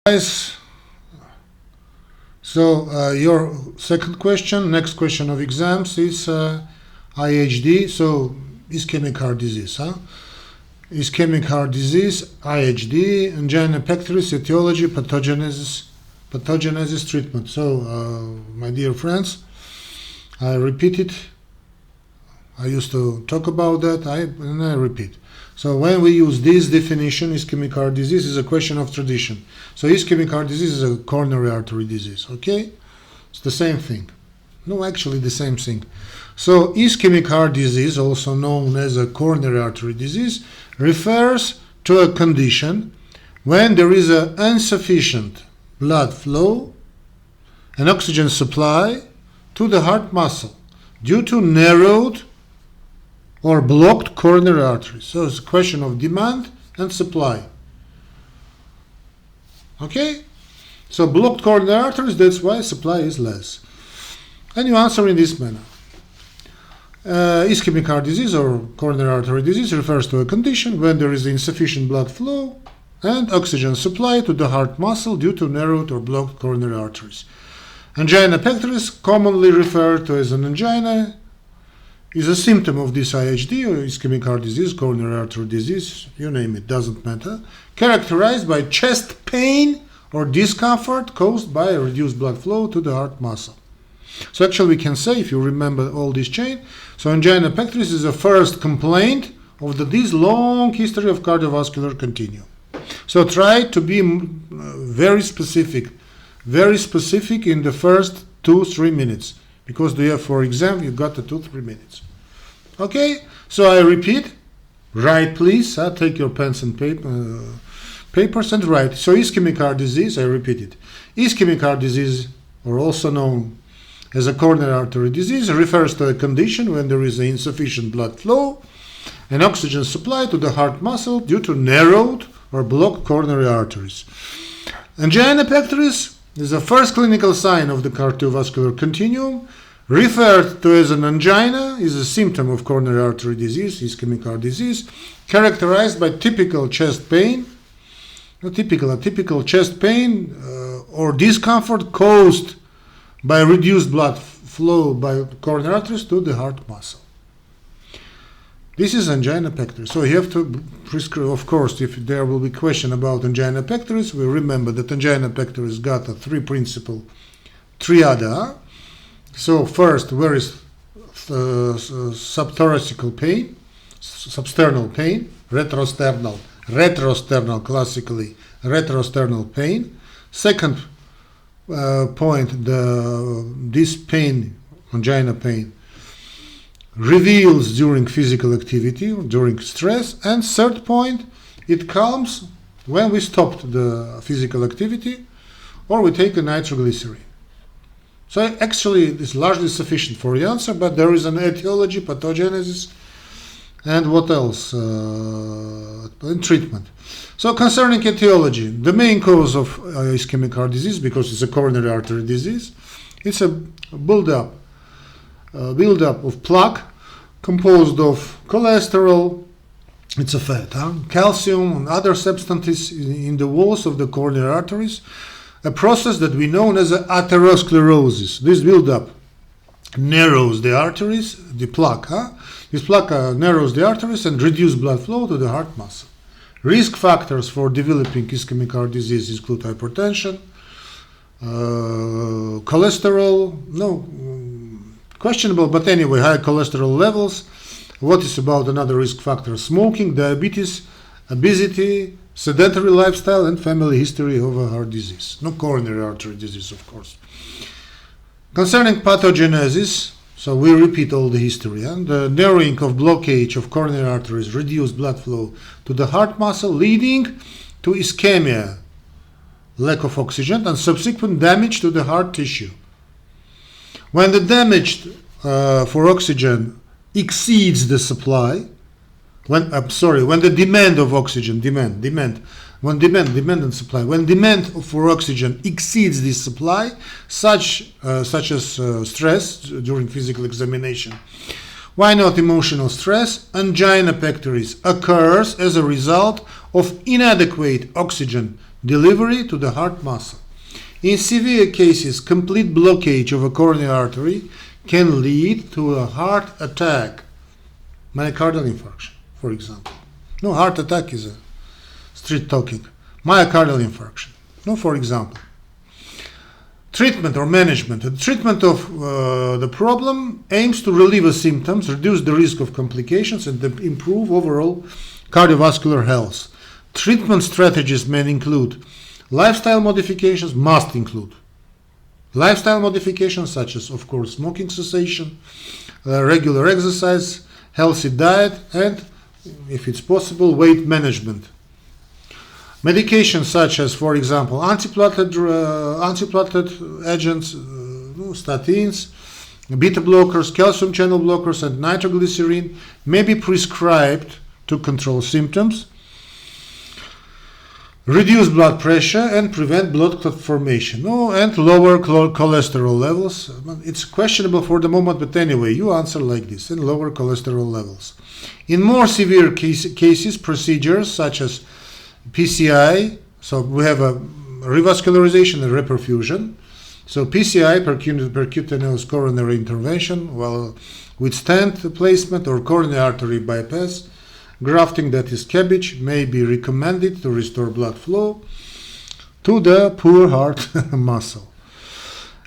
Guys, so your second question, next question of exams is IHD, so ischemic heart disease, Ischemic heart disease, IHD, angina pectoris, etiology, pathogenesis, treatment. So, my dear friends, I repeat it. I used to talk about that, and I repeat. So when we use this definition, ischemic heart disease is a question of tradition. So ischemic heart disease is a coronary artery disease, okay? It's the same thing. No, actually the same thing. So ischemic heart disease, also known as a coronary artery disease, refers to a condition when there is an insufficient blood flow and oxygen supply to the heart muscle due to narrowed or blocked coronary arteries. So it's a question of demand and supply. Okay? So blocked coronary arteries, that's why supply is less. And you answer in this manner. Ischemic heart disease or coronary artery disease refers to a condition when there is insufficient blood flow and oxygen supply to the heart muscle due to narrowed or blocked coronary arteries. Angina pectoris, commonly referred to as an angina, is a symptom of this IHD or ischemic heart disease, coronary artery disease, you name it, doesn't matter, characterized by chest pain or discomfort caused by a reduced blood flow to the heart muscle. So actually we can say, if you remember all this chain, so angina pectoris is the first complaint of this long history of cardiovascular continuum. So try to be very specific in the first 2-3 minutes. Because for exam, you got the 2-3 minutes. Okay, so I repeat, write please, take your pens and papers and write. So ischemic heart disease, I repeat it. Ischemic heart disease, or also known as a coronary artery disease, refers to a condition when there is insufficient blood flow and oxygen supply to the heart muscle due to narrowed or blocked coronary arteries. Angina pectoris is the first clinical sign of the cardiovascular continuum, referred to as an angina, is a symptom of coronary artery disease, ischemic heart disease, characterized by typical chest pain, typical chest pain or discomfort caused by reduced blood flow by coronary arteries to the heart muscle. This is angina pectoris. So you have to prescribe, of course, if there will be question about angina pectoris, we remember that angina pectoris got a three-principal triada. So first, where is subthoracical pain, substernal pain, retrosternal, classically retrosternal pain. Second point, this pain, angina pain, reveals during physical activity, during stress. And third point, it calms when we stopped the physical activity or we take a nitroglycerin. So actually it is largely sufficient for the answer, but there is an etiology, pathogenesis, and what else? And treatment. So concerning etiology, the main cause of ischemic heart disease, because it's a coronary artery disease, it's a build-up of plaque composed of cholesterol, it's a fat, calcium and other substances in the walls of the coronary arteries, a process that we know as atherosclerosis. This build-up narrows the arteries, the plaque. This plaque narrows the arteries and reduces blood flow to the heart muscle. Risk factors for developing ischemic heart disease include hypertension, cholesterol, questionable, but anyway, high cholesterol levels. What is about another risk factor? Smoking, diabetes, obesity, sedentary lifestyle, and family history of a heart disease. No coronary artery disease, of course. Concerning pathogenesis, so we repeat all the history. The narrowing of blockage of coronary arteries reduces blood flow to the heart muscle, leading to ischemia, lack of oxygen, and subsequent damage to the heart tissue. When the damage for oxygen exceeds the supply, when the demand of oxygen, demand and supply, when demand for oxygen exceeds this supply, such as stress during physical examination, why not emotional stress, angina pectoris occurs as a result of inadequate oxygen delivery to the heart muscle. In severe cases, complete blockage of a coronary artery can lead to a heart attack, myocardial infarction, for example. No, heart attack is a street talking. Myocardial infarction, no, for example. Treatment or management. The treatment of the problem aims to relieve the symptoms, reduce the risk of complications, and improve overall cardiovascular health. Treatment strategies may include lifestyle modifications, must include lifestyle modifications such as, of course, smoking cessation, regular exercise, healthy diet, and, if it's possible, weight management. Medications such as, for example, antiplatelet agents, statins, beta blockers, calcium channel blockers, and nitroglycerin may be prescribed to control symptoms, reduce blood pressure, and prevent blood clot formation, and lower cholesterol levels. It's questionable for the moment, but anyway, you answer like this, and lower cholesterol levels. In more severe cases, procedures such as PCI, so we have a revascularization and reperfusion. So PCI, percutaneous coronary intervention, with stent placement or coronary artery bypass, grafting, that is CABG, may be recommended to restore blood flow to the poor heart muscle.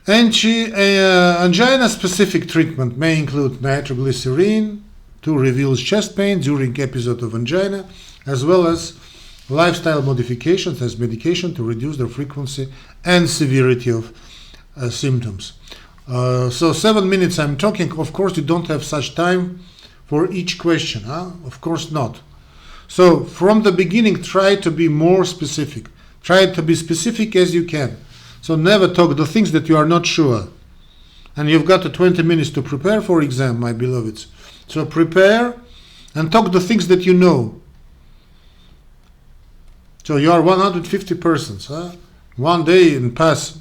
Angina-specific treatment may include nitroglycerin to reduce chest pain during episode of angina, as well as lifestyle modifications as medication to reduce the frequency and severity of symptoms. So 7 minutes I'm talking. Of course, you don't have such time for each question. Of course not. So from the beginning, try to be more specific. Try to be specific as you can. So never talk the things that you are not sure. And you've got 20 minutes to prepare for exam, my beloveds. So prepare and talk the things that you know. So you are 150 persons. One day and pass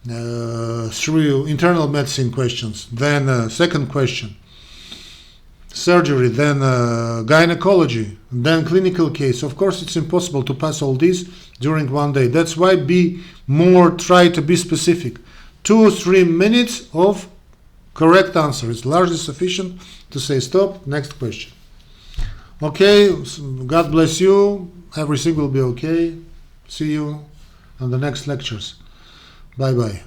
through internal medicine questions. Then second question, surgery, then gynecology, then clinical case. Of course, it's impossible to pass all these during one day. That's why try to be specific. 2 or 3 minutes of correct answer is largely sufficient to say stop, next question. Okay, God bless you. Everything will be okay. See you on the next lectures. Bye-bye.